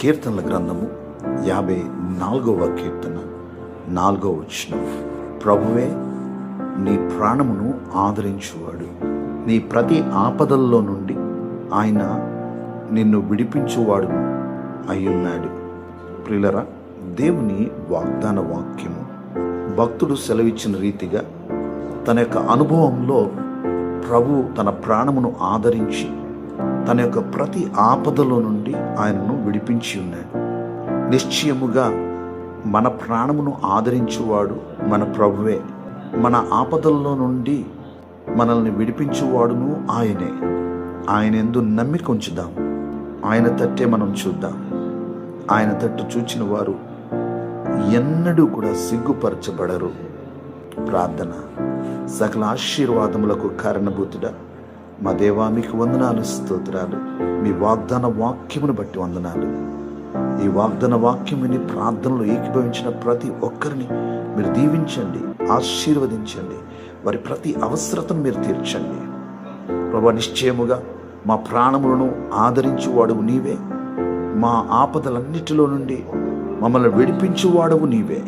కీర్తనల గ్రంథము 54వ కీర్తన 4వ వచనం. ప్రభువే నీ ప్రాణమును ఆదరించువాడు, నీ ప్రతి ఆపదల్లో నుండి ఆయన నిన్ను విడిపించువాడు అయ్యున్నాడు. ప్రియులరా, దేవుని వాగ్దాన వాక్యము భక్తుడు సెలవిచ్చిన రీతిగా తన యొక్క అనుభవంలో ప్రభు తన ప్రాణమును ఆదరించి తన యొక్క ప్రతి ఆపదలో నుండి ఆయనను విడిపించి ఉన్నాడు. నిశ్చయముగా మన ప్రాణమును ఆదరించువాడు మన ప్రభువే. మన ఆపదల్లో నుండి మనల్ని విడిపించువాడును ఆయనే. ఆయన యందు నమ్మిక ఉంచుదాం. ఆయన తట్టే మనం చూద్దాం. ఆయన తట్టు చూచిన వారు ఎన్నడూ కూడా సిగ్గుపరచబడరు. ప్రార్థన. సకల ఆశీర్వాదములకు కారణభూతుడా మా దేవా, మీకు వందనాలు, స్తోత్రాలు. మీ వాగ్దాన వాక్యమును బట్టి వందనాలు. ఈ వాగ్దాన వాక్యం విని ప్రార్థనలో ఏకీభవించిన ప్రతి ఒక్కరిని మీరు దీవించండి, ఆశీర్వదించండి. వారి ప్రతి అవసరతను మీరు తీర్చండి. ప్రభు, నిశ్చయముగా మా ప్రాణములను ఆదరించువాడువు నీవే. మా ఆపదలన్నిటిలో నుండి మమ్మల్ని విడిపించువాడవు నీవే.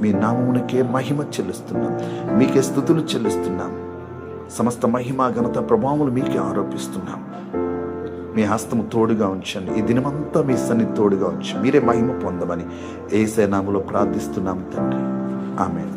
మీ నామమునకే మహిమ చెల్లిస్తున్నాం, మీకే స్తుతులు చెల్లిస్తున్నాం. సమస్త మహిమ, ఘనత, ప్రభావములు మీకే ఆరోపిస్తున్నాం. మీ హస్తము తోడుగా ఉంచండి. ఈ దినమంతా మీ సన్నిధి తోడుగా ఉంచి మీరే మహిమ పొందమని యేసు నామములో ప్రార్థిస్తున్నాం తండ్రి. ఆమేన్.